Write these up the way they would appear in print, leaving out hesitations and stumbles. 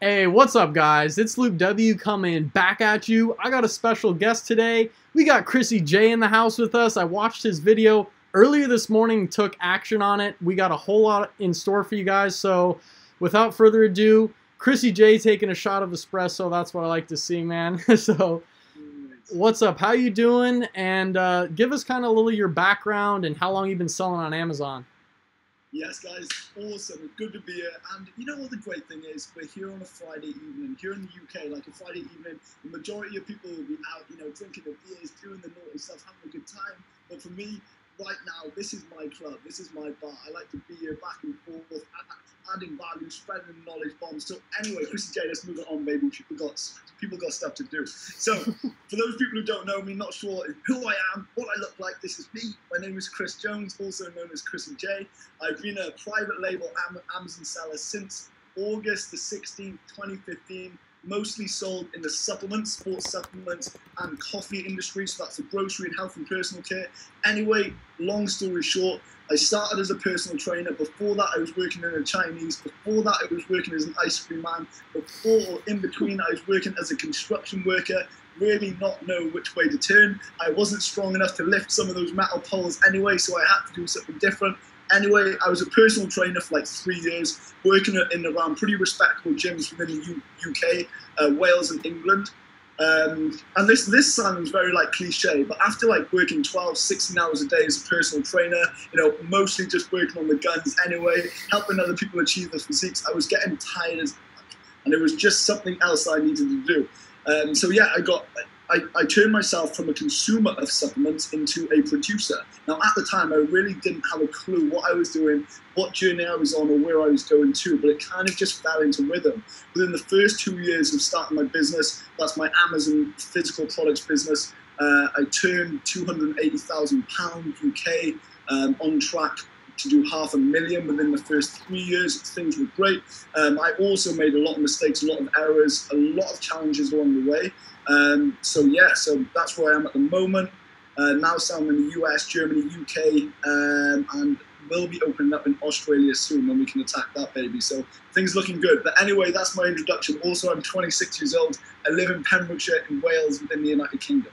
Hey, what's up, guys? It's Luke W coming back at you. I got a special guest today. We got Chrissy J in the house with us. I watched his video earlier this morning, took action on it. We got a whole lot in store for you guys. So, without further ado, Chrissy J taking a shot of espresso. That's what I like to see, man. So, what's up? How you doing? And give us kind of a little of your background and how long you've been selling on Amazon. Yes, guys, awesome. Good to be here. And you know what the great thing is? We're here on a Friday evening. Here in the UK, like a Friday evening, the majority of people will be out, drinking their beers, doing the naughty stuff, having a good time. But for me, right now, this is my club. This is my bar. I like to be here back and forth, adding value, spreading knowledge bombs. So anyway, Chrissy J, let's move it on, baby. People got stuff to do. So for those people who don't know me, not sure who I am, what I look like, this is me. My name is Chris Jones, also known as Chrissy J. I've been a private label Amazon seller since August the 16th, 2015. Mostly sold in the supplements, sports supplements, and coffee industry. So that's the grocery and health and personal care. Anyway, long story short, I started as a personal trainer. Before that, I was working in a Chinese. Before that, I was working as an ice cream man. Before, in between, I was working as a construction worker. Really not know which way to turn. I wasn't strong enough to lift some of those metal poles anyway, so I had to do something different. Anyway, I was a personal trainer for like 3 years, working in around pretty respectable gyms within the UK, Wales and England. And this sounds very like cliche, but after like working 12, 16 hours a day as a personal trainer, mostly just working on the guns anyway, helping other people achieve their physiques, I was getting tired as fuck, and it was just something else I needed to do. So yeah, I turned myself from a consumer of supplements into a producer. Now, at the time, I really didn't have a clue what I was doing, what journey I was on, or where I was going to, but it kind of just fell into rhythm. Within the first 2 years of starting my business, that's my Amazon physical products business, I turned £280,000 UK, on track to do $500,000 within the first 3 years. Things were great. I also made a lot of mistakes, a lot of errors, a lot of challenges along the way. So that's where I am at the moment. Now selling in the US, Germany, UK, and we'll be opening up in Australia soon when we can attack that baby. So things looking good. But anyway, that's my introduction. Also, I'm 26 years old. I live in Pembrokeshire in Wales within the United Kingdom.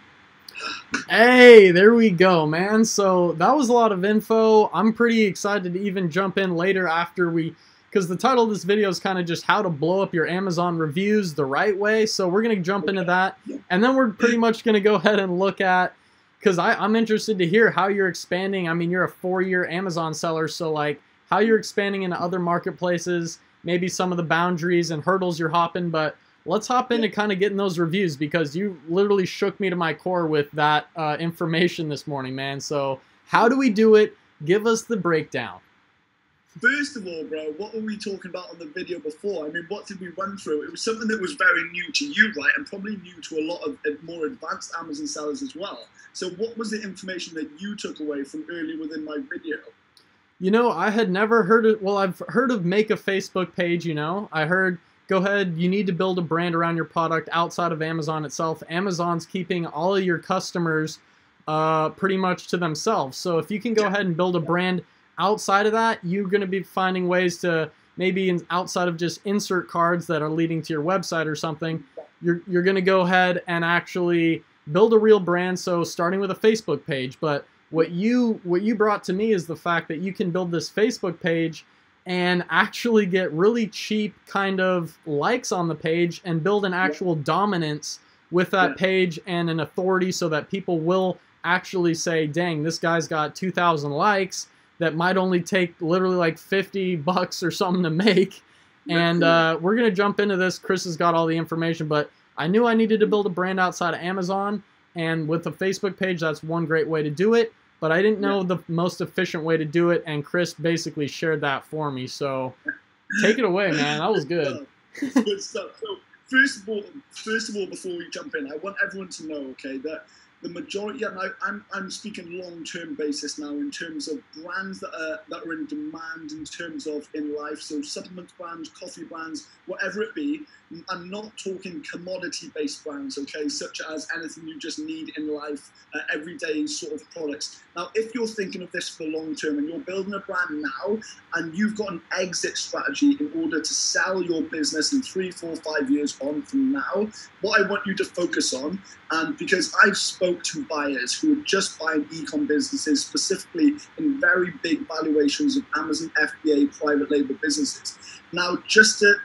Hey, there we go, man. So that was a lot of info. I'm pretty excited to even jump in later after because the title of this video is kind of just how to blow up your Amazon reviews the right way. So we're going to jump into that. And then we're pretty much going to go ahead and look at, because I'm interested to hear how you're expanding. I mean, you're a 4-year Amazon seller, so like how you're expanding into other marketplaces, maybe some of the boundaries and hurdles you're hopping, but let's hop into kind of getting those reviews, because you literally shook me to my core with that information this morning, man. So how do we do it? Give us the breakdown. First of all, bro, what were we talking about on the video before? I mean, what did we run through? It was something that was very new to you, right? And probably new to a lot of more advanced Amazon sellers as well. So what was the information that you took away from earlier within my video? I had never heard of, well, I've heard of make a Facebook page, I heard, go ahead, you need to build a brand around your product outside of Amazon itself. Amazon's keeping all of your customers pretty much to themselves. So if you can go ahead and build a brand outside of that, you're going to be finding ways to maybe outside of just insert cards that are leading to your website or something, you're going to go ahead and actually build a real brand. So starting with a Facebook page. But what you brought to me is the fact that you can build this Facebook page and actually get really cheap kind of likes on the page and build an actual dominance with that page and an authority, so that people will actually say, dang, this guy's got 2,000 likes that might only take literally like $50 or something to make. And we're going to jump into this. Chris has got all the information, but I knew I needed to build a brand outside of Amazon, and with a Facebook page, that's one great way to do it. But I didn't know the most efficient way to do it, and Chris basically shared that for me. So take it away, man. That was good. Good stuff. So first of all, before we jump in, I want everyone to know, okay, that The majority, and I'm speaking long-term basis now in terms of brands that are in demand in terms of in life. So supplement brands, coffee brands, whatever it be. I'm not talking commodity-based brands, okay, such as anything you just need in life, everyday sort of products. Now, if you're thinking of this for the long term and you're building a brand now and you've got an exit strategy in order to sell your business in 3, 4, 5 years on from now, what I want you to focus on, and because I've spoke to buyers who are just buying e-com businesses, specifically in very big valuations of Amazon FBA private label businesses. Now, just to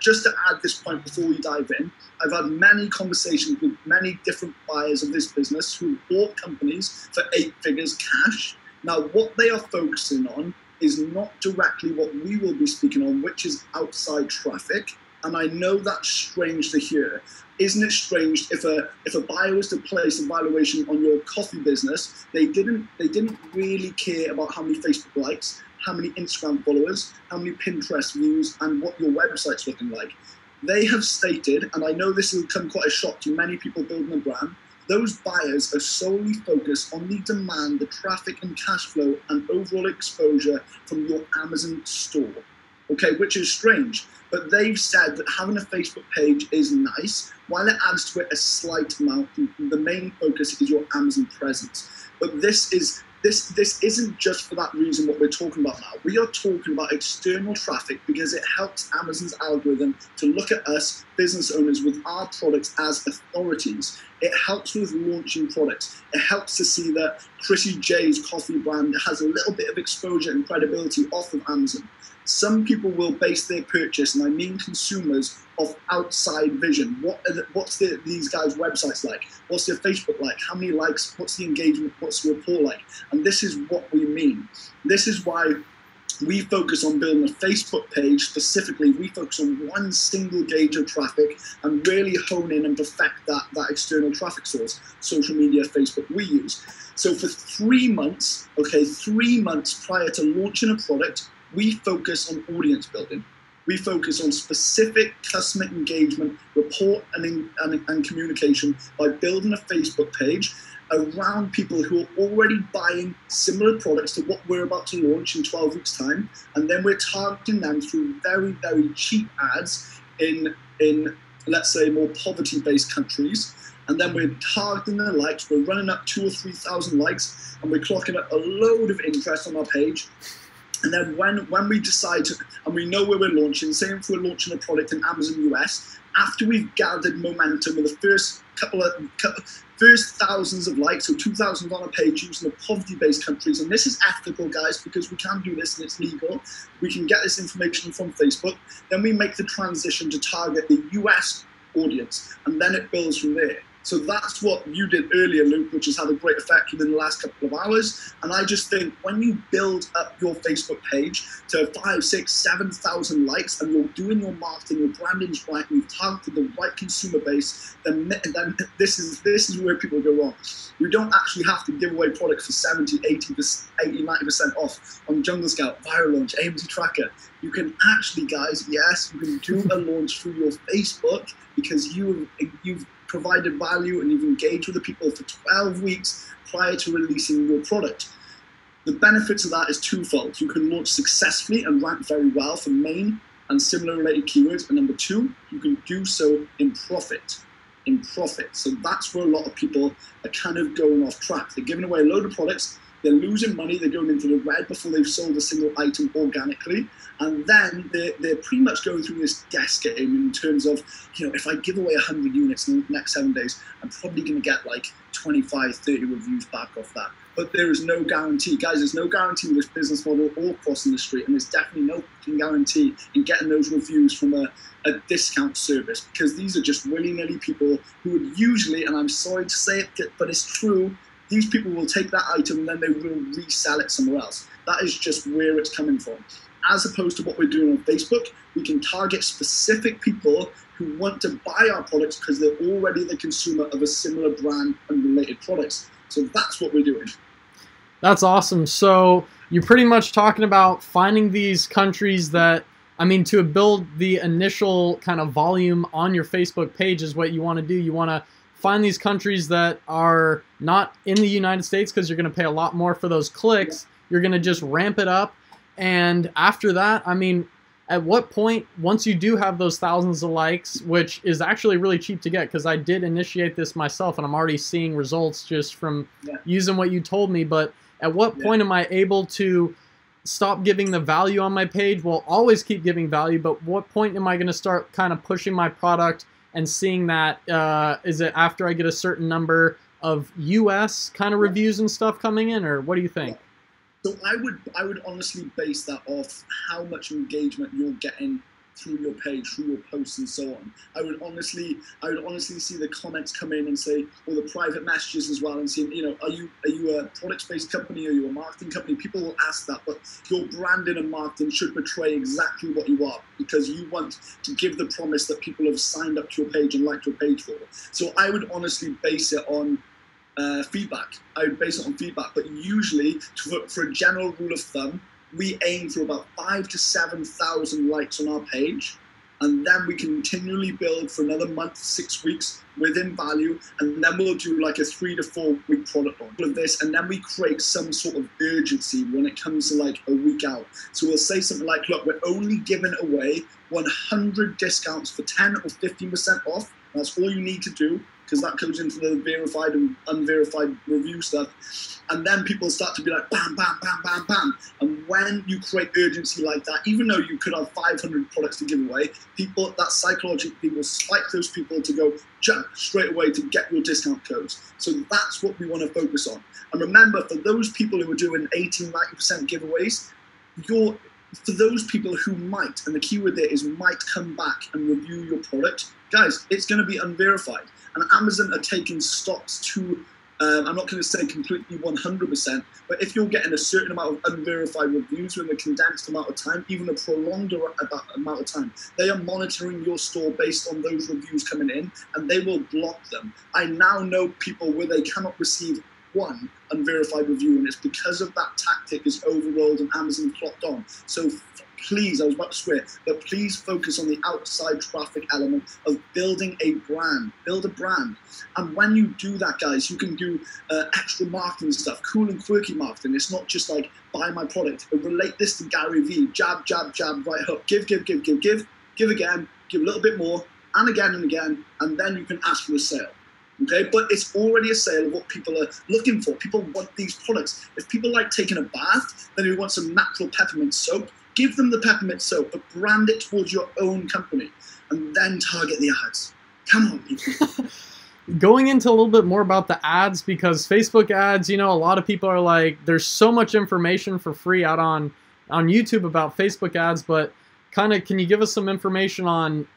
add this point before we dive in, I've had many conversations with many different buyers of this business who bought companies for 8 figures cash. Now, what they are focusing on is not directly what we will be speaking on, which is outside traffic. And I know that's strange to hear. Isn't it strange if a buyer was to place a valuation on your coffee business, they didn't really care about how many Facebook likes, how many Instagram followers, how many Pinterest views, and what your website's looking like. They have stated, and I know this will come quite a shock to many people building a brand, those buyers are solely focused on the demand, the traffic and cash flow, and overall exposure from your Amazon store. Okay, which is strange, but they've said that having a Facebook page is nice. While it adds to it a slight amount, the main focus is your Amazon presence. But this isn't just for that reason what we're talking about now. We are talking about external traffic because it helps Amazon's algorithm to look at us, business owners, with our products as authorities. It helps with launching products. It helps to see that Chrissy J's coffee brand has a little bit of exposure and credibility off of Amazon. Some people will base their purchase, and I mean consumers, off outside vision. What's these guys' websites like? What's their Facebook like? How many likes? What's the engagement? What's the rapport like? And this is what we mean. This is why we focus on building a Facebook page specifically. We focus on one single gauge of traffic and really hone in and perfect that external traffic source. Social media, Facebook, we use. So for 3 months, okay, 3 months prior to launching a product, we focus on audience building. We focus on specific customer engagement, report, and communication by building a Facebook page around people who are already buying similar products to what we're about to launch in 12 weeks' time. And then we're targeting them through very, very cheap ads in let's say, more poverty-based countries. And then we're targeting the likes. We're running up 2,000 or 3,000 likes, and we're clocking up a load of interest on our page. And then when we decide to, and we know where we're launching, say if we're launching a product in Amazon US, after we've gathered momentum with the first thousands of likes, so 2,000 on a page using the poverty-based countries, and this is ethical, guys, because we can do this and it's legal. We can get this information from Facebook. Then we make the transition to target the US audience, and then it builds from there. So that's what you did earlier, Luke, which has had a great effect within the last couple of hours. And I just think when you build up your Facebook page to 5, 6, 7,000 likes, and you're doing your marketing, your branding's right, and you've targeted the right consumer base, then this is where people go wrong. We don't actually have to give away products for 70, 90% off on Jungle Scout, Viral Launch, AMZ Tracker. You can actually, guys, yes, you can do a launch through your Facebook because you've provided value and you've engaged with the people for 12 weeks prior to releasing your product. The benefits of that is twofold. You can launch successfully and rank very well for main and similar related keywords. And number two, you can do so in profit. So that's where a lot of people are kind of going off track. They're giving away a load of products, they're losing money, they're going into the red before they've sold a single item organically. And then they're pretty much going through this guess game in terms of, if I give away 100 units in the next 7 days, I'm probably going to get like 25, 30 reviews back off that. But there is no guarantee. Guys, there's no guarantee with this business model or crossing the street, and there's definitely no guarantee in getting those reviews from a discount service, because these are just willy-nilly people who would usually, and I'm sorry to say it, but it's true, these people will take that item and then they will resell it somewhere else. That is just where it's coming from. As opposed to what we're doing on Facebook, we can target specific people who want to buy our products because they're already the consumer of a similar brand and related products. So that's what we're doing. That's awesome. So you're pretty much talking about finding these countries that, to build the initial kind of volume on your Facebook page is what you want to do. You want to find these countries that are not in the United States because you're going to pay a lot more for those clicks. You're going to just ramp it up. And after that, I mean, at what point, once you do have those thousands of likes, which is actually really cheap to get, because I did initiate this myself and I'm already seeing results just from using what you told me, but at what point am I able to stop giving the value on my page? Well, always keep giving value, but what point am I going to start kind of pushing my product and seeing that, is it after I get a certain number of US kind of reviews and stuff coming in, or what do you think? So I would honestly base that off how much engagement you're getting through your page, through your posts and so on. I would honestly see the comments come in and say, or the private messages as well, and see, you know, are you a products-based company? Are you a marketing company? People will ask that, but your branding and marketing should portray exactly what you are, because you want to give the promise that people have signed up to your page and liked your page for. So I would honestly base it on feedback. I would base it on feedback, but usually, for a general rule of thumb, we aim for about 5,000 to 7,000 likes on our page, and then we continually build for another month, 6 weeks within value, and then we'll do like a 3 to 4 week product launch of this, and then we create some sort of urgency when it comes to like a week out. So we'll say something like, look, we're only giving away 100 discounts for 10 or 15% off. That's all you need to do, because that goes into the verified and unverified review stuff. And then people start to be like, bam, bam, bam, bam, bam. And when you create urgency like that, even though you could have 500 products to give away, people, that psychologically will spike those people to go jump straight away to get your discount codes. So that's what we want to focus on. And remember, for those people who are doing 80, 90% giveaways, for those people who might, and the keyword there is might, come back and review your product, guys, it's going to be unverified. And Amazon are taking stocks to, I'm not going to say completely 100%, but if you're getting a certain amount of unverified reviews within a condensed amount of time, even a prolonged amount of time, they are monitoring your store based on those reviews coming in, and they will block them. I now know people where they cannot receive one unverified review, and it's because of that tactic is overrolled and Amazon clocked on. So please, I was about to swear, but please focus on the outside traffic element of building a brand. Build a brand. And when you do that, guys, you can do extra marketing stuff, cool and quirky marketing. It's not just like, buy my product. But relate this to Gary Vee. Jab, jab, jab, right hook. Give again, give a little bit more, and again, and then you can ask for a sale. Okay, but it's already a sale of what people are looking for. People want these products. If people like taking a bath, then they want some natural peppermint soap. Give them the peppermint soap, but brand it towards your own company, and then target the ads. Come on, people. Going into a little bit more about the ads, because Facebook ads, you know, a lot of people are like, there's so much information for free out on YouTube about Facebook ads, but kind of, can you give us some information on,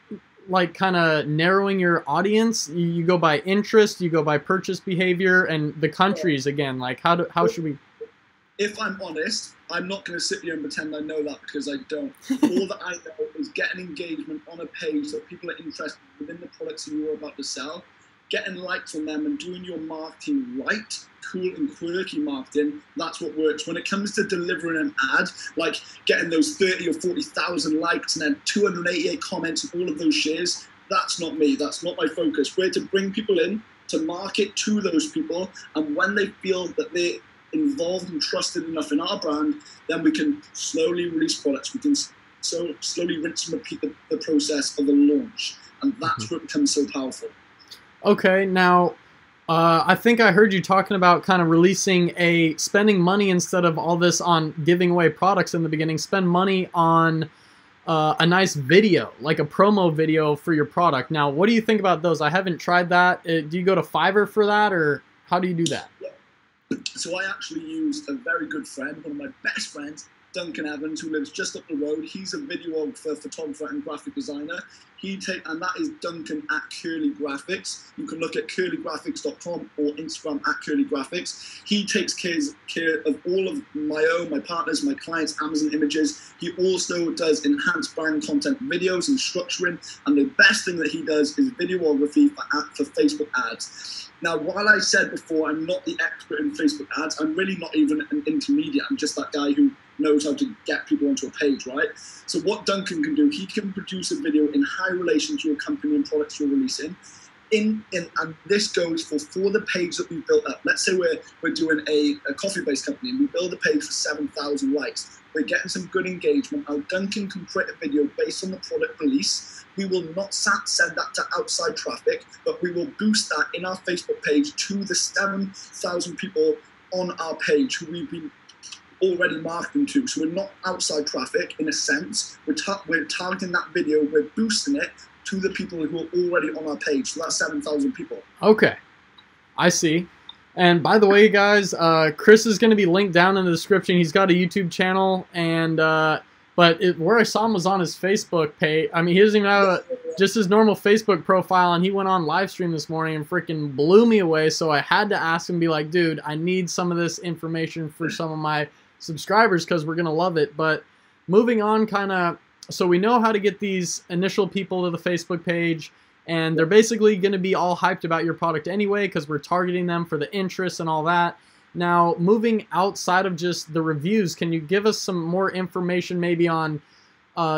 like, kind of narrowing your audience? You go by interest, you go by purchase behavior, and the countries again, like how should we? If I'm honest, I'm not going to sit here and pretend I know that, because I don't. All that I know is getting engagement on a page that people are interested within the products that you're about to sell, getting likes on them, and doing your marketing right, cool and quirky marketing. That's what works. When it comes to delivering an ad, like getting those 30 or 40,000 likes and then 288 comments and all of those shares, that's not me. That's not my focus. We're to bring people in, to market to those people, and when they feel that they're involved and trusted enough in our brand, then we can slowly release products. We can slowly rinse and repeat the process of the launch, and that's what becomes so powerful. Okay, now I think I heard you talking about kind of spending money instead of all this on giving away products in the beginning. Spend money on a nice video, like a promo video for your product. Now, what do you think about those? I haven't tried that. Do you go to Fiverr for that, or how do you do that? So I actually used a very good friend, one of my best friends, Duncan Evans, who lives just up the road. He's a videographer, photographer, and graphic designer. And that is Duncan at Curly Graphics. You can look at curlygraphics.com or Instagram at Curly Graphics. He takes care of all of my partners, my clients' Amazon images. He also does enhanced brand content videos and structuring. And the best thing that he does is videography for Facebook ads. Now, while I said before I'm not the expert in Facebook ads, I'm really not even an intermediate. I'm just that guy who knows how to get people onto a page, right? So what Duncan can do, he can produce a video in high relation to your company and products you're releasing. And this goes for the page that we built up. Let's say we're doing a coffee-based company and we build a page for 7,000 likes. We're getting some good engagement. Now Duncan can create a video based on the product release. We will not send that to outside traffic, but we will boost that in our Facebook page to the 7,000 people on our page who we've been already marketing to. So we're not outside traffic in a sense. We're targeting that video, we're boosting it to the people who are already on our page. So that's 7,000 people. Okay, I see. And by the way, guys, Chris is going to be linked down in the description. He's got a YouTube channel, and where I saw him was on his Facebook page. I mean, he doesn't even have just his normal Facebook profile, and he went on live stream this morning and freaking blew me away. So I had to ask him, be like, dude, I need some of this information for some of my subscribers because we're going to love it. But moving on, so we know how to get these initial people to the Facebook page. And they're basically going to be all hyped about your product anyway because we're targeting them for the interest and all that. Now, moving outside of just the reviews, can you give us some more information maybe on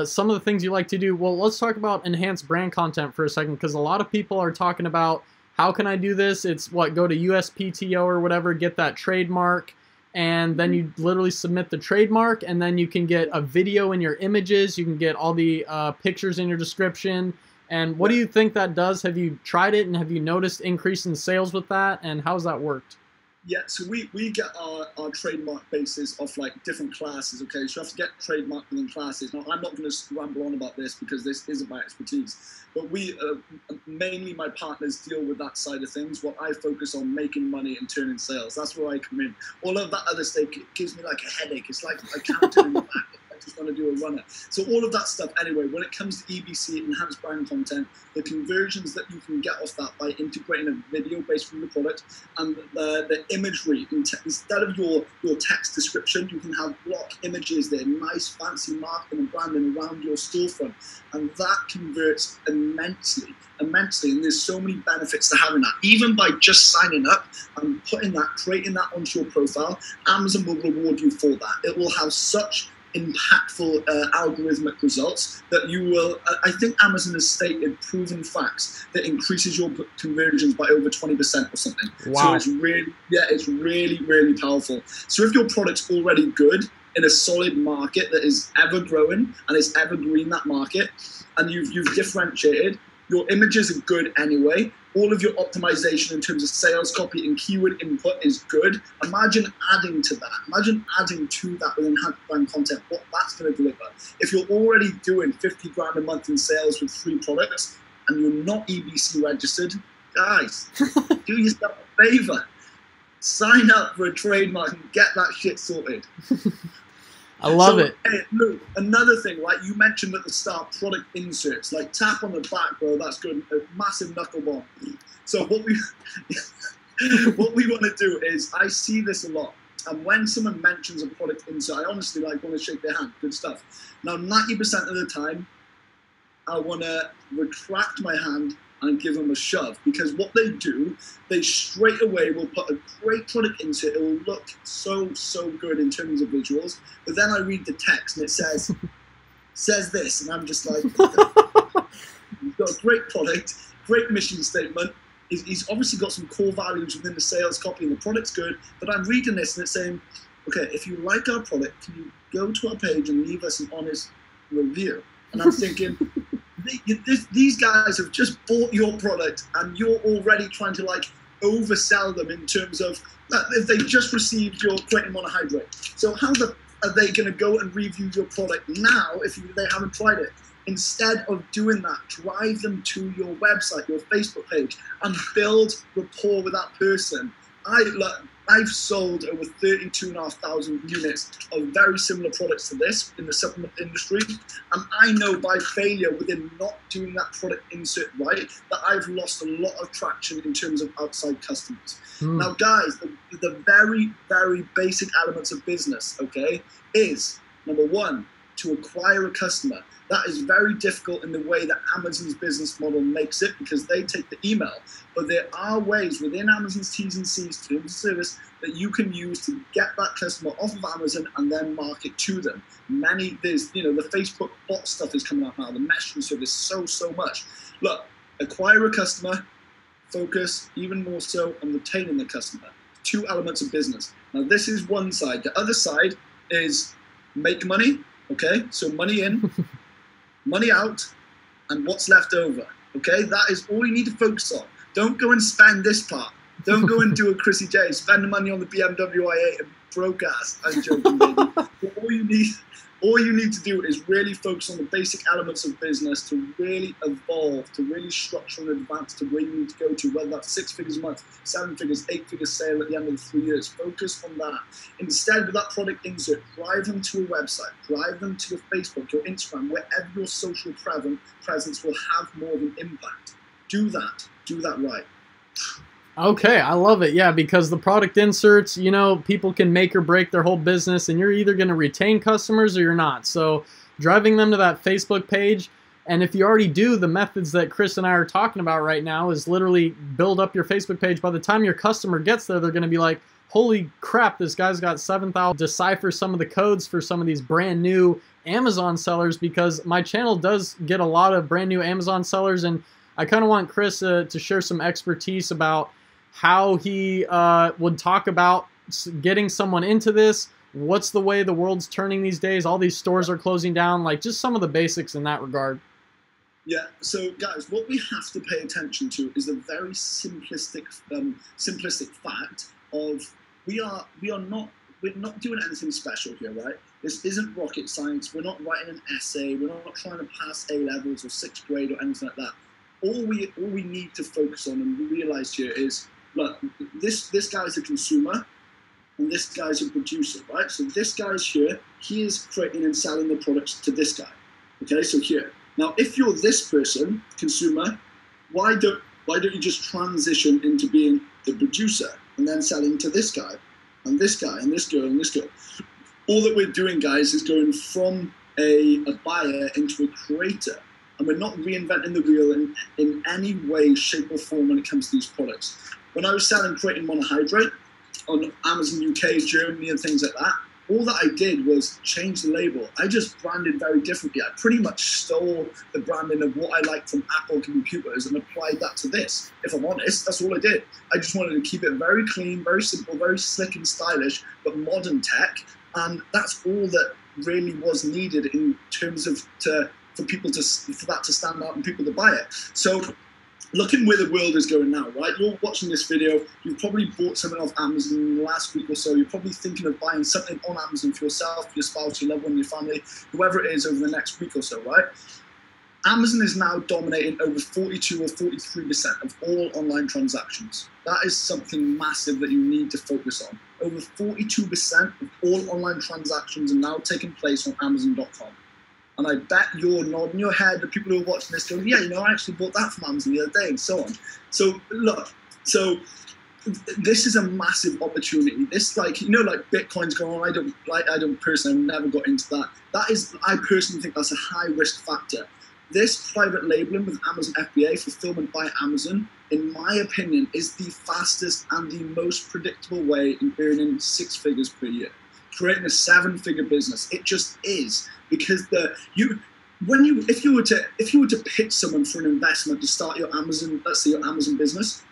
some of the things you like to do? Well, let's talk about enhanced brand content for a second because a lot of people are talking about how can I do this? It's go to USPTO or whatever, get that trademark, and then you literally submit the trademark, and then you can get a video in your images. You can get all the pictures in your description. And what do you think that does? Have you tried it, and have you noticed increase in sales with that, and how's that worked? Yeah, so we get our trademark basis off like different classes, okay? So you have to get trademark within classes. Now, I'm not going to ramble on about this because this is my expertise, but we, mainly my partners deal with that side of things. What I focus on making money and turning sales. That's where I come in. All of that other stuff gives me like a headache. It's like accounting in the back. I just want to do a runner. So all of that stuff, anyway, when it comes to EBC, enhanced brand content, the conversions that you can get off that by integrating a video based from the product and the imagery, instead of your text description, you can have block images there, nice fancy marketing and branding around your storefront. And that converts immensely. And there's so many benefits to having that. Even by just signing up and creating that onto your profile, Amazon will reward you for that. It will have such impactful algorithmic results that you will, I think Amazon has stated proven facts that increases your conversions by over 20% or something. Wow. So it's really, really powerful. So if your product's already good in a solid market that is ever growing and is ever green, that market, and you've differentiated, your images are good anyway. All of your optimization in terms of sales copy and keyword input is good. Imagine adding to that. Imagine adding to that with enhanced brand content, what that's going to deliver. If you're already doing 50 grand a month in sales with 3 products and you're not EBC registered, guys, do yourself a favor. Sign up for a trademark and get that shit sorted. I love it. Hey, Lou, another thing, like you mentioned at the start, product inserts, like tap on the back, bro. That's good. A massive knuckle bomb. So what we want to do is, I see this a lot, and when someone mentions a product insert, I honestly want to shake their hand. Good stuff. Now, 90% of the time, I want to retract my hand and give them a shove, because what they do, they straight away will put a great product insert. It will look so good in terms of visuals, but then I read the text and it says this, and I'm just like, you've got a great product, great mission statement. He's obviously got some core values within the sales copy, and the product's good, but I'm reading this and it's saying, okay, if you like our product, can you go to our page and leave us an honest review? And I'm thinking, these guys have just bought your product and you're already trying to like oversell them in terms of if they've just received your creatine monohydrate. So how are they going to go and review your product now if they haven't tried it? Instead of doing that, drive them to your website, your Facebook page, and build rapport with that person. I've sold over 32,500 units of very similar products to this in the supplement industry, and I know by failure within not doing that product insert right that I've lost a lot of traction in terms of outside customers. Now, guys, the very, very basic elements of business, okay, is number 1, to acquire a customer. That is very difficult in the way that Amazon's business model makes it, because they take the email. But there are ways within Amazon's T's and C's, terms of service, that you can use to get that customer off of Amazon and then market to them. There's, the Facebook bot stuff is coming out now, the messaging service, so much. Look, acquire a customer, focus even more so on retaining the customer. Two elements of business. Now, this is one side. The other side is make money, okay? So money in, money out, and what's left over, okay? That is all you need to focus on. Don't go and spend this part. Don't go and do a Chrissy J. Spend the money on the BMW i8 and broke ass. I'm joking, baby. But all you need to do is really focus on the basic elements of business to really evolve, to really structure and advance to where you need to go to, whether that's 6 figures a month, 7 figures, 8 figures sale at the end of the 3 years. Focus on that. Instead, with that product insert, drive them to a website, drive them to your Facebook, your Instagram, wherever your social presence will have more of an impact. Do that. Do that right. Okay, I love it. Yeah, because the product inserts, you know, people can make or break their whole business, and you're either going to retain customers or you're not. So driving them to that Facebook page, and if you already do, the methods that Chris and I are talking about right now is literally build up your Facebook page. By the time your customer gets there, they're going to be like, holy crap, this guy's got 7,000. Decipher some of the codes for some of these brand new Amazon sellers, because my channel does get a lot of brand new Amazon sellers, and I kind of want Chris to share some expertise about how he would talk about getting someone into this. What's the way the world's turning these days? All these stores are closing down, like just some of the basics in that regard. Yeah, so guys, what we have to pay attention to is the very simplistic fact of we're not doing anything special here, right? This isn't rocket science. We're not writing an essay. We're not trying to pass A levels or 6th grade or anything like that. All we need to focus on and realize here is, look, this guy's a consumer and this guy's a producer, right? So this guy's here, he is creating and selling the products to this guy. Okay, so here. Now, if you're this person, consumer, why don't you just transition into being the producer and then selling to this guy and this guy and this girl and this girl? All that we're doing, guys, is going from a buyer into a creator. And we're not reinventing the wheel in any way, shape, or form when it comes to these products. When I was selling Creatine Monohydrate on Amazon UK, Germany, and things like that, all that I did was change the label. I just branded very differently. I pretty much stole the branding of what I liked from Apple computers and applied that to this. If I'm honest, that's all I did. I just wanted to keep it very clean, very simple, very slick and stylish, but modern tech. And that's all that really was needed in terms of for that to stand out and people to buy it. So looking where the world is going now, right? You're watching this video, you've probably bought something off Amazon in the last week or so. You're probably thinking of buying something on Amazon for yourself, your spouse, your loved one, your family, whoever it is over the next week or so, right? Amazon is now dominating over 42 or 43% of all online transactions. That is something massive that you need to focus on. Over 42% of all online transactions are now taking place on Amazon.com. And I bet you're nodding your head, the people who are watching this going, yeah, you know, I actually bought that from Amazon the other day, and so on. So look, this is a massive opportunity. This, like, you know, like Bitcoin's going on. I don't personally, I've never got into that. I personally think that's a high risk factor. This private labeling with Amazon FBA, fulfillment by Amazon, in my opinion, is the fastest and the most predictable way in earning 6 figures per year. Creating a 7-figure business. It just is, because if you were to pitch someone for an investment to start your Amazon, let's say your Amazon business,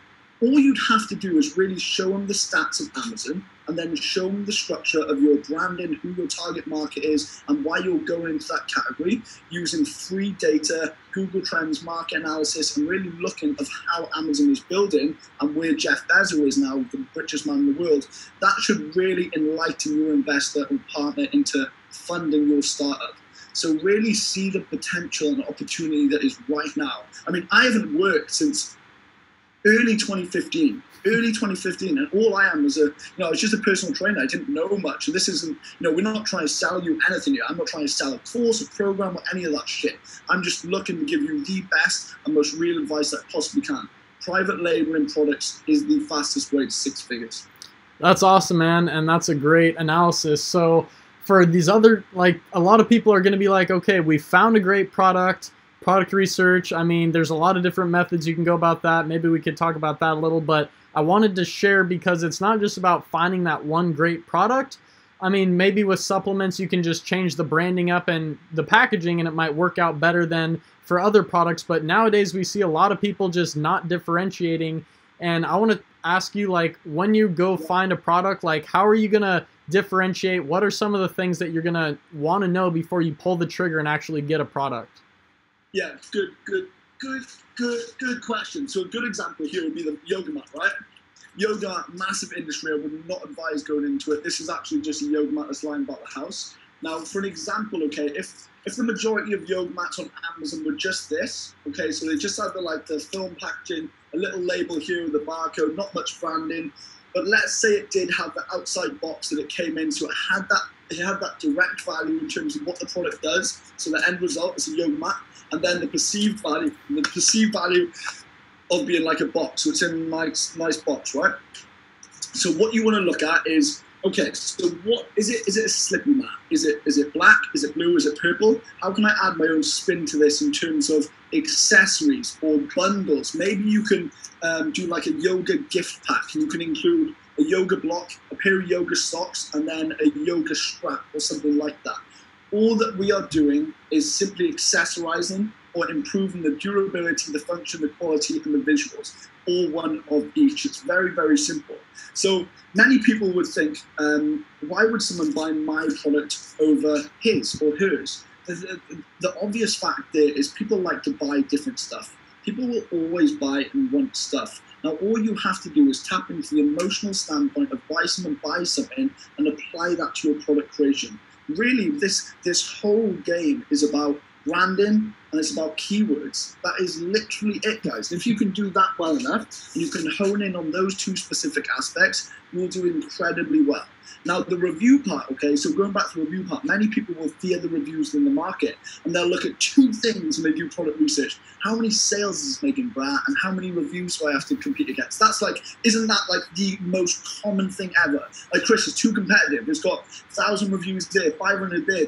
all you'd have to do is really show them the stats of Amazon, and then show them the structure of your branding, who your target market is, and why you're going into that category, using free data, Google Trends, market analysis, and really looking at how Amazon is building and where Jeff Bezos is now, the richest man in the world. That should really enlighten your investor and partner into funding your startup. So really see the potential and opportunity that is right now. I mean, I haven't worked since early 2015, and all I am is I was just a personal trainer. I didn't know much, and this isn't, we're not trying to sell you anything here. I'm not trying to sell a course, a program, or any of that shit. I'm just looking to give you the best and most real advice that I possibly can. Private labeling products is the fastest way to 6 figures. That's awesome, man, and that's a great analysis. So for these other, like, a lot of people are going to be like, okay, we found a great product research. I mean, there's a lot of different methods you can go about that. Maybe we could talk about that a little, but I wanted to share, because it's not just about finding that one great product. I mean, maybe with supplements you can just change the branding up and the packaging and it might work out better than for other products. But nowadays we see a lot of people just not differentiating. And I want to ask you, like, when you go find a product, like, how are you going to differentiate? What are some of the things that you're going to want to know before you pull the trigger and actually get a product? Yeah, good question. So a good example here would be the yoga mat, right? Yoga, massive industry. I would not advise going into it. This is actually just a yoga mat that's lying about the house. Now, for an example, okay, if the majority of yoga mats on Amazon were just this, okay, so they just had the film packaging, a little label here with a barcode, not much branding, but let's say it did have the outside box that it came in, so it had that direct value in terms of what the product does. So the end result is a yoga mat, and then the perceived value of being like a box. So it's in a nice box, right? So what you want to look at is, okay, so what is it? Is it a slippery mat? Is it black? Is it blue? Is it purple? How can I add my own spin to this in terms of accessories or bundles? Maybe you can do like a yoga gift pack, and you can include a yoga block, a pair of yoga socks, and then a yoga strap or something like that. All that we are doing is simply accessorizing or improving the durability, the function, the quality, and the visuals. All one of each. It's very, very simple. So many people would think, why would someone buy my product over his or hers? The obvious fact there is people like to buy different stuff. People will always buy and want stuff. Now, all you have to do is tap into the emotional standpoint of why someone buys something and apply that to your product creation. Really, this whole game is about branding, and it's about keywords. That is literally it, guys. If you can do that well enough, and you can hone in on those two specific aspects, you'll do incredibly well. Now, the review part, okay, so going back to the review part, many people will fear the reviews in the market, and they'll look at two things when they do product research. How many sales is this making, brah, and how many reviews do I have to compete against? That's like, isn't that like the most common thing ever? Like, Chris is too competitive. It's got 1,000 reviews there, 500 there,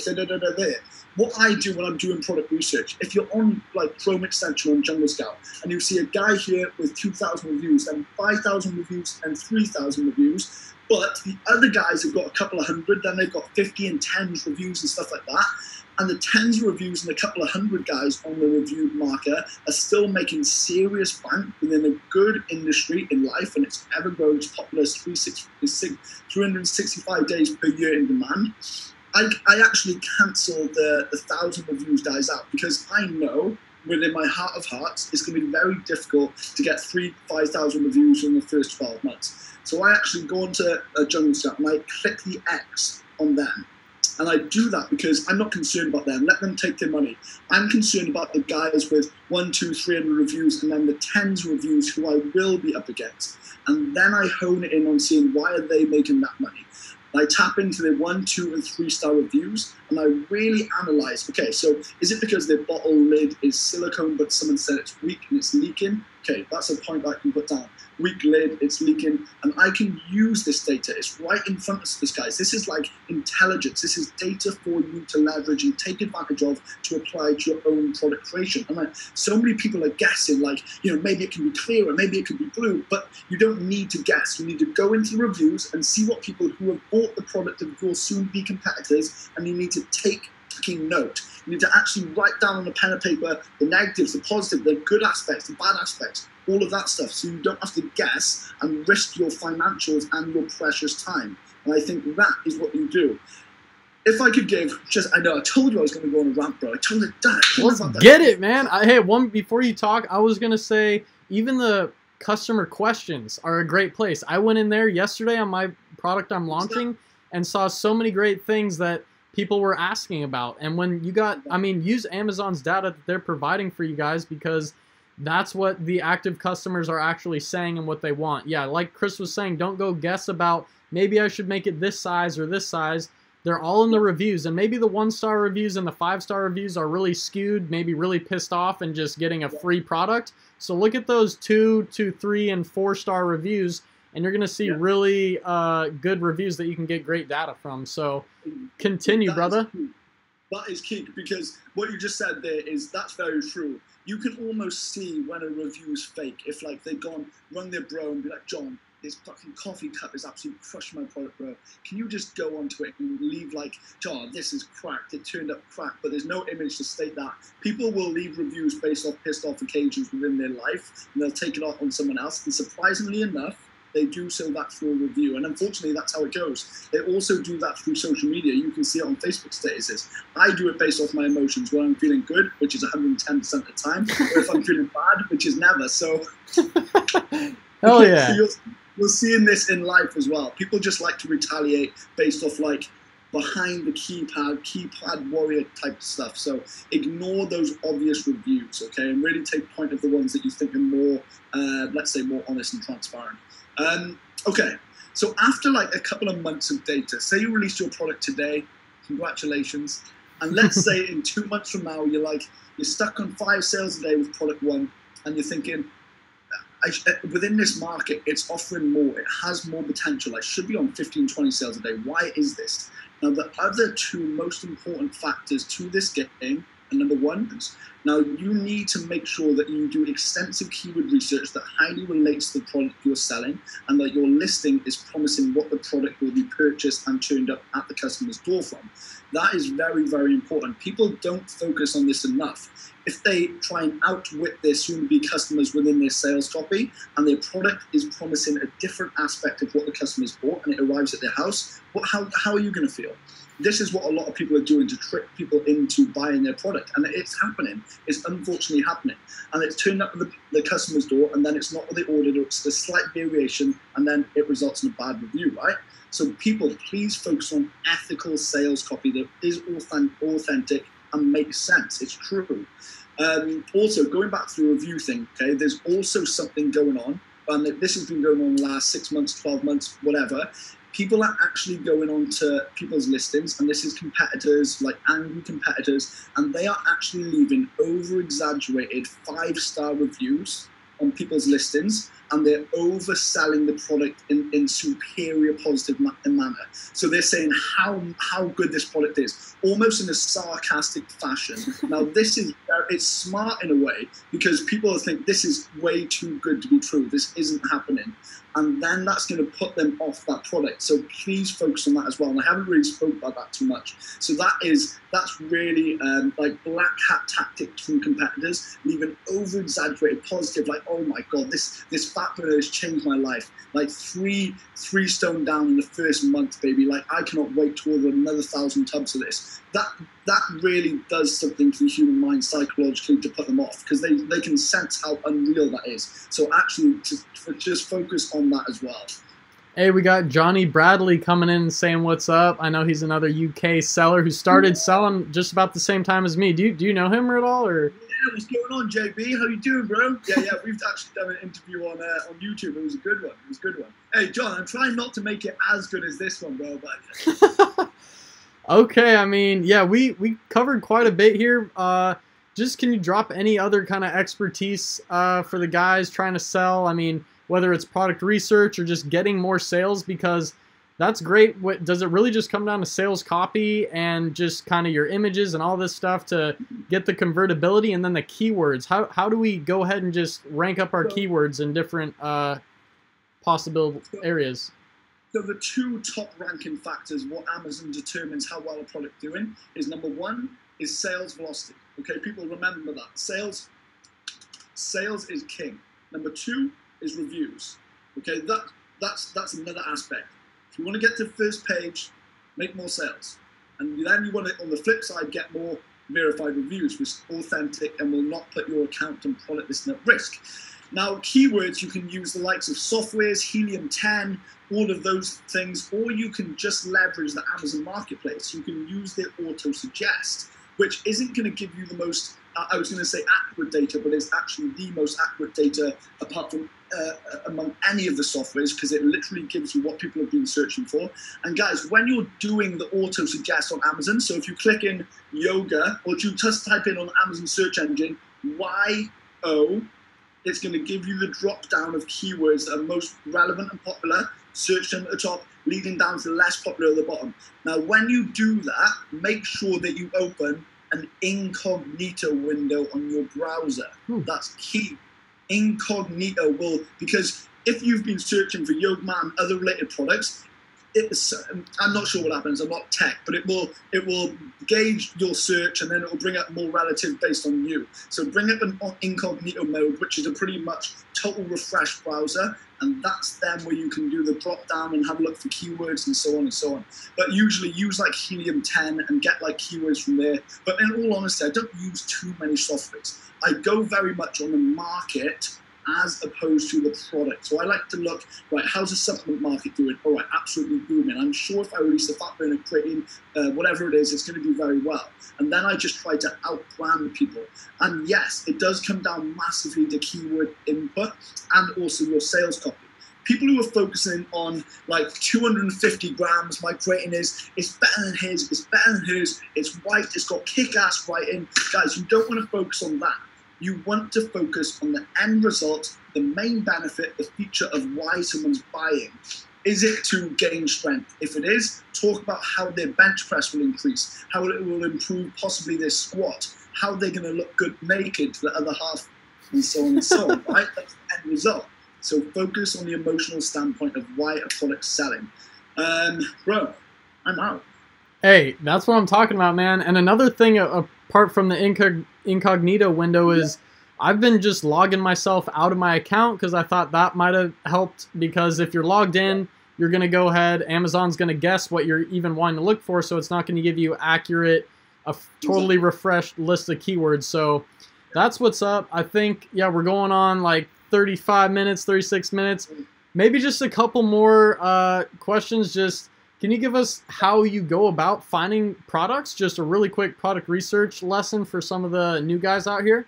there. What I do when I'm doing product research, if you're on like Chrome extension on Jungle Scout and you see a guy here with 2,000 reviews and 5,000 reviews and 3,000 reviews, but the other guys have got a couple of hundred, then they've got 50 and 10 reviews and stuff like that. And the tens of reviews and a couple of hundred guys on the review marker are still making serious bank within a good industry in life, and it's ever growing. It's popular, 365 days per year in demand. I actually cancel the 1,000 reviews guys out because I know within my heart of hearts it's going to be very difficult to get 5,000 reviews in the first 12 months. So I actually go onto a Jungle Scout and I click the X on them. And I do that because I'm not concerned about them. Let them take their money. I'm concerned about the guys with 100, 200, 300 reviews and then the tens of reviews who I will be up against. And then I hone it in on seeing why are they making that money. I tap into their 1, 2, and 3-star reviews, and I really analyze, okay, so is it because their bottle lid is silicone, but someone said it's weak and it's leaking? Okay, that's a point that I can put down. Weak lid, it's leaking, and I can use this data. It's right in front of us, guys. This is like intelligence. This is data for you to leverage and take advantage of to apply to your own product creation. And so many people are guessing, like, you know, maybe it can be clearer, maybe it could be blue, but you don't need to guess. You need to go into the reviews and see what people who have bought the product of your soon-be competitors, and you need to take fucking note. You need to actually write down on a pen and paper the negatives, the positive, the good aspects, the bad aspects, all of that stuff, so you don't have to guess and risk your financials and your precious time. And I think that is what you do. If I could give I know I told you I was going to go on a rant, bro. I told you that. Let's get it, man. Hey, before you talk, I was going to say, even the customer questions are a great place. I went in there yesterday on my product I'm launching and saw so many great things that people were asking about. And when you use Amazon's data that they're providing for you guys, because that's what the active customers are actually saying and what they want. Yeah, like Chris was saying, don't go guess about maybe I should make it this size or this size. They're all in the reviews, and maybe the 1-star reviews and the 5-star reviews are really skewed, maybe really pissed off and just getting a free product. So look at those 2 to 3 and 4-star reviews, and you're going to see really good reviews that you can get great data from. So continue, brother. That is key, because what you just said there that's very true. You can almost see when a review is fake. If like they've rung their bro and be like, John, this fucking coffee cup is absolutely crushing my product, bro. Can you just go onto it and leave like, oh, this is cracked, it turned up cracked, but there's no image to state that. People will leave reviews based off pissed off occasions within their life, and they'll take it out on someone else. And surprisingly enough, they do so that through a review. And unfortunately, that's how it goes. They also do that through social media. You can see it on Facebook statuses. I do it based off my emotions, when I'm feeling good, which is 110% of the time, or if I'm feeling bad, which is never. So, hell yeah. So you're seeing this in life as well. People just like to retaliate based off like behind the keypad warrior type stuff. So ignore those obvious reviews, okay, and really take point of the ones that you think are more, let's say, more honest and transparent. Okay, so after like a couple of months of data, say you released your product today, congratulations, and let's say in 2 months from now, you're stuck on 5 sales a day with product 1, and you're thinking, within this market, it's offering more, it has more potential, I should be on 15, 20 sales a day, why is this? Now, the other 2 most important factors to this game are, number 1, now you need to make sure that you do extensive keyword research that highly relates to the product you're selling, and that your listing is promising what the product will be purchased and turned up at the customer's door from. That is very, very important. People don't focus on this enough. If they try and outwit their soon-to-be customers within their sales copy, and their product is promising a different aspect of what the customer's bought, and it arrives at their house, how are you going to feel? This is what a lot of people are doing to trick people into buying their product, and it's happening. It's unfortunately happening, and it's turned up at the customer's door, and then it's not what they ordered, or it's a slight variation, and then it results in a bad review, right? So people, please focus on ethical sales copy that is authentic and makes sense. It's true. Also, going back to the review thing, okay, there's also something going on, and this has been going on the last 6 months, 12 months, whatever. People are actually going on to people's listings, and this is competitors, like angry competitors, and they are actually leaving over-exaggerated 5-star reviews on people's listings, and they're overselling the product in superior positive manner. So they're saying how good this product is, almost in a sarcastic fashion. Now this is, it's smart in a way, because people think this is way too good to be true, this isn't happening. And then that's going to put them off that product. So please focus on that as well. And I haven't really spoke about that too much. So that's really like black hat tactic from competitors, leaving over-exaggerated positive, like, oh my God, this fat burner has changed my life. Like three stone down in the first month, baby. Like I cannot wait to order another 1,000 tubs of this. That really does something to the human mind psychologically to put them off, because they can sense how unreal that is. So actually, just focus on that as well. Hey, we got Johnny Bradley coming in and saying what's up. I know he's another UK seller who started selling just about the same time as me. Do you know him at all? Or? Yeah, what's going on, JB? How you doing, bro? Yeah, we've actually done an interview on YouTube. It was a good one. It was a good one. Hey, John, I'm trying not to make it as good as this one, bro, but... Okay, I mean, yeah, we covered quite a bit here. Just can you drop any other kind of expertise for the guys trying to sell? I mean, whether it's product research or just getting more sales, because that's great. Does it really just come down to sales copy and just kind of your images and all this stuff to get the convertibility, and then the keywords? How do we go ahead and just rank up our keywords in different possible areas? So the 2 top ranking factors, what Amazon determines how well a product doing, is number 1 is sales velocity. Okay, people remember that. Sales is king. Number 2 is reviews. Okay, that's another aspect. If you want to get to the first page, make more sales. And then you want to, on the flip side, get more verified reviews, which is authentic and will not put your account and product listing at risk. Now, keywords, you can use the likes of Softwares, Helium 10, all of those things, or you can just leverage the Amazon Marketplace. You can use their auto suggest, which isn't going to give you the most, I was going to say accurate data, but it's actually the most accurate data apart from among any of the softwares, because it literally gives you what people have been searching for. And guys, when you're doing the auto suggest on Amazon, so if you click in yoga, or you just type in on Amazon search engine, YO, it's going to give you the drop down of keywords that are most relevant and popular, search them at the top, leading down to the less popular at the bottom. Now, when you do that, make sure that you open an incognito window on your browser. That's key. Incognito will, because if you've been searching for Yoga Mat and other related products, I'm not sure what happens. I'm not tech, but it will gauge your search, and then it will bring up more relative based on you. So bring up an incognito mode, which is a pretty much total refresh browser, and that's then where you can do the drop down and have a look for keywords and so on and so on. But usually use like Helium 10 and get like keywords from there. But in all honesty, I don't use too many softwares. I go very much on the market as opposed to the product. So I like to look, right, how's the supplement market doing? All right, absolutely booming. I'm sure if I release a fat burner creatine, whatever it is, it's going to do very well. And then I just try to outbrand people. And yes, it does come down massively to keyword input and also your sales copy. People who are focusing on like 250 grams, my creatine is, it's better than his, it's better than hers, it's white, it's got kick-ass writing. Guys, you don't want to focus on that. You want to focus on the end result, the main benefit, the feature of why someone's buying. Is it to gain strength? If it is, talk about how their bench press will increase, how it will improve possibly their squat, how they're going to look good naked to the other half, and so on and so on, right? That's the end result. So focus on the emotional standpoint of why a product's selling. Bro, I'm out. Hey, that's what I'm talking about, man. And another thing, apart from the incognito window, is I've been just logging myself out of my account because I thought that might have helped. Because if you're logged in, you're going to go ahead, Amazon's going to guess what you're even wanting to look for, so it's not going to give you accurate, a totally refreshed list of keywords. So that's what's up. I think, yeah, we're going on like 35 minutes, 36 minutes. Maybe just a couple more questions. Just, can you give us how you go about finding products? Just a really quick product research lesson for some of the new guys out here.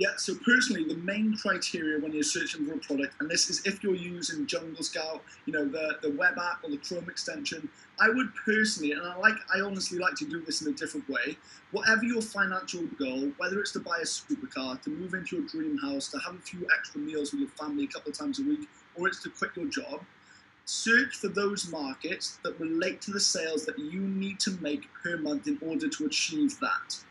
Yeah, so personally, the main criteria when you're searching for a product, and this is if you're using Jungle Scout, you know, the web app or the Chrome extension, I would personally, and I honestly like to do this in a different way, whatever your financial goal, whether it's to buy a supercar, to move into your dream house, to have a few extra meals with your family a couple of times a week, or it's to quit your job, search for those markets that relate to the sales that you need to make per month in order to achieve that.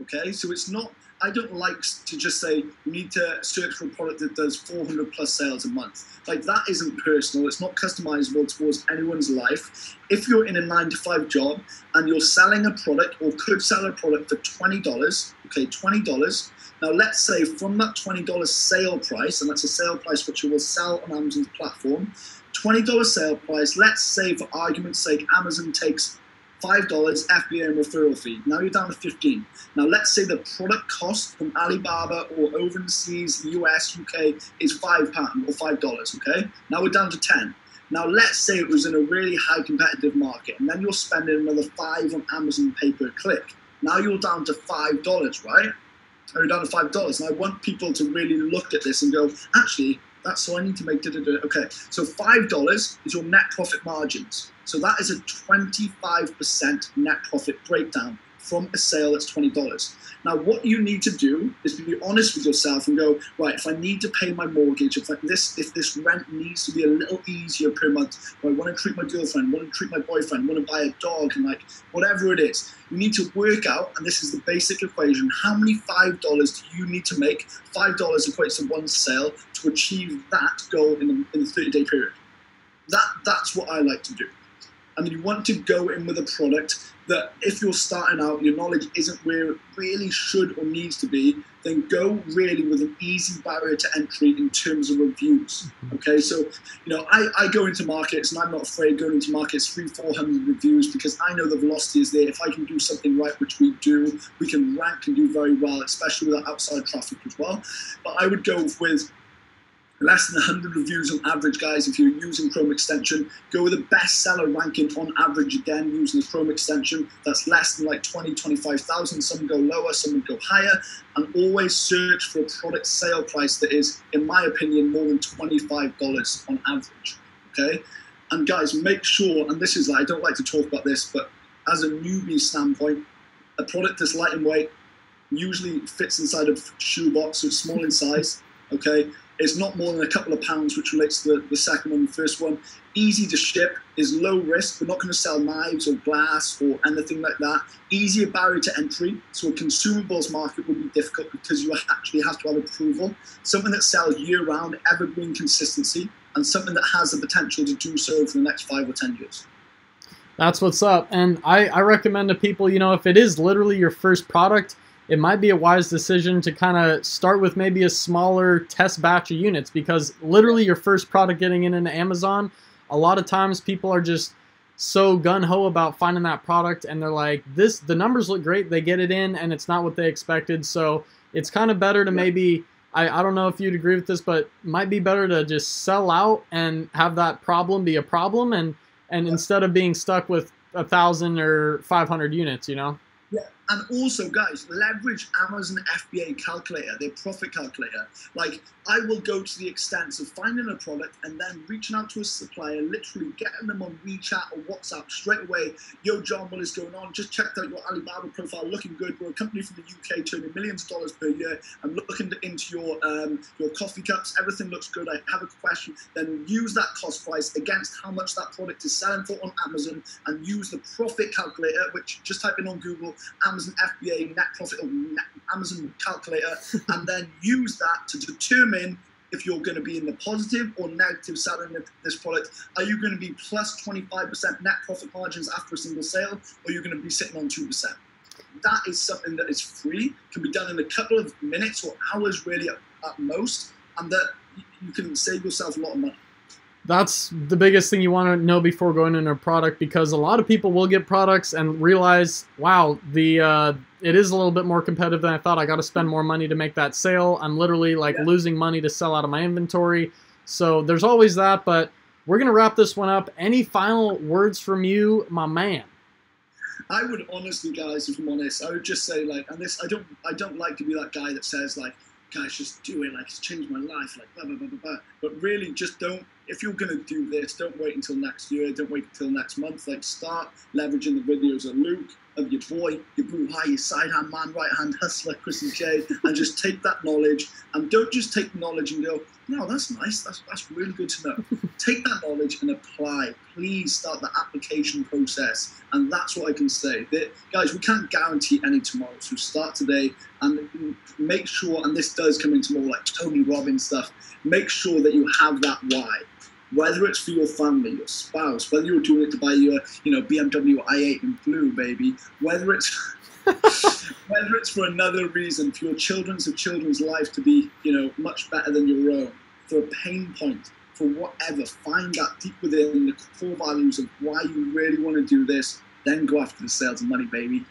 Okay, so it's not, I don't like to just say you need to search for a product that does 400 plus sales a month. Like, that isn't personal. It's not customizable towards anyone's life. If you're in a 9-to-5 job and you're selling a product or could sell a product for $20, okay, $20. Now let's say from that $20 sale price, and that's a sale price which you will sell on Amazon's platform, $20 sale price, let's say for argument's sake, Amazon takes $5 FBA and referral fee. Now you're down to 15. Now let's say the product cost from Alibaba or overseas, US, UK is £5 or $5, okay? Now we're down to 10. Now let's say it was in a really high competitive market, and then you're spending another $5 on Amazon pay per click. Now you're down to $5, right? Now you're down to $5. And I want people to really look at this and go, actually, that's so I need to make okay. So $5 is your net profit margins. So that is a 25% net profit breakdown from a sale that's $20. Now what you need to do is be honest with yourself and go, right, if I need to pay my mortgage, if this rent needs to be a little easier per month, or I want to treat my girlfriend, want to treat my boyfriend, want to buy a dog, and like whatever it is, you need to work out, and this is the basic equation, how many $5 do you need to make? $5 equates to one sale to achieve that goal in the 30-day period. That's what I like to do. And you want to go in with a product that if you're starting out, your knowledge isn't where it really should or needs to be, then go really with an easy barrier to entry in terms of reviews. Okay, so, you know, I go into markets and I'm not afraid going into markets 300-400 reviews because I know the velocity is there. If I can do something right, which we do, we can rank and do very well, especially with that outside traffic as well. But I would go with less than 100 reviews on average, guys. If you're using Chrome extension, go with a bestseller ranking on average, again, using the Chrome extension. That's less than like 20, 25,000. Some go lower, some would go higher. And always search for a product sale price that is, in my opinion, more than $25 on average, okay? And guys, make sure, and this is, I don't like to talk about this, but as a newbie standpoint, a product that's light and weight usually fits inside a shoebox, so it's small in size, okay? It's not more than a couple of pounds, which relates to the second one and the first one. Easy to ship, is low risk. We're not going to sell knives or glass or anything like that. Easier barrier to entry. So a consumables market would be difficult because you actually have to have approval. Something that sells year-round, evergreen consistency. and something that has the potential to do so for the next 5 or 10 years. That's what's up. And I recommend to people, you know, if it is literally your first product, it might be a wise decision to kind of start with maybe a smaller test batch of units, because literally your first product getting into Amazon, a lot of times people are just so gung-ho about finding that product, and they're like, the numbers look great, they get it in, and it's not what they expected. So it's kind of better to maybe, I don't know if you'd agree with this, but it might be better to just sell out and have that problem be a problem, and instead of being stuck with 1,000 or 500 units, you know? Yeah, and also, guys, leverage Amazon FBA calculator, their profit calculator. Like, I will go to the extent of finding a product and then reaching out to a supplier, literally getting them on WeChat or WhatsApp straight away. Yo, John, what is going on? Just checked out your Alibaba profile, looking good. We're a company from the UK turning millions of dollars per year. I'm looking into your coffee cups. Everything looks good. I have a question. Then use that cost price against how much that product is selling for on Amazon, and use the profit calculator, which just type in on Google, Amazon FBA net profit or Amazon calculator, and then use that to determine if you're going to be in the positive or negative selling this product. Are you going to be plus 25% net profit margins after a single sale, or you're going to be sitting on 2%? That is something that is free, can be done in a couple of minutes or hours really at most, and that you can save yourself a lot of money. That's the biggest thing you want to know before going into a product, because a lot of people will get products and realize, wow, it is a little bit more competitive than I thought. I got to spend more money to make that sale. I'm literally like losing money to sell out of my inventory. So there's always that, but we're going to wrap this one up. Any final words from you, my man? I would honestly, guys, if I'm honest, I would just say, like, and this, I don't like to be that guy that says, like, guys, just do it, like, it's changed my life, like, blah, blah, blah, blah, blah. But really, just don't, if you're going to do this, don't wait until next year, don't wait until next month. Like, start leveraging the videos of Luke, of your boy, your boo hi, your side hand man, right hand hustler, Chris and Jay, and just take that knowledge, and don't just take knowledge and go, no, that's nice, that's really good to know. Take that knowledge and apply. Please start the application process, and that's what I can say. That, guys, we can't guarantee any tomorrow, so start today, and make sure, and this does come into more like Tony Robbins stuff, make sure that you have that why. Whether it's for your family, your spouse, whether you're doing it to buy your, BMW i8 in blue, baby, whether it's whether it's for another reason, for your children's life to be, much better than your own, for a pain point, for whatever, find that deep within the core values of why you really want to do this, then go after the sales and money, baby.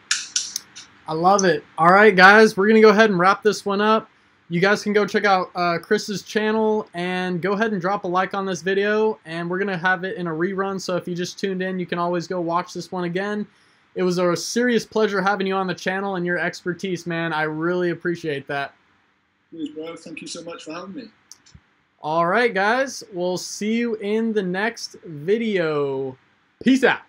I love it. All right, guys, we're going to go ahead and wrap this one up. You guys can go check out Chris's channel and go ahead and drop a like on this video, and we're going to have it in a rerun, so if you just tuned in, you can always go watch this one again. It was a serious pleasure having you on the channel and your expertise, man. I really appreciate that. Please, bro. Thank you so much for having me. All right, guys. We'll see you in the next video. Peace out.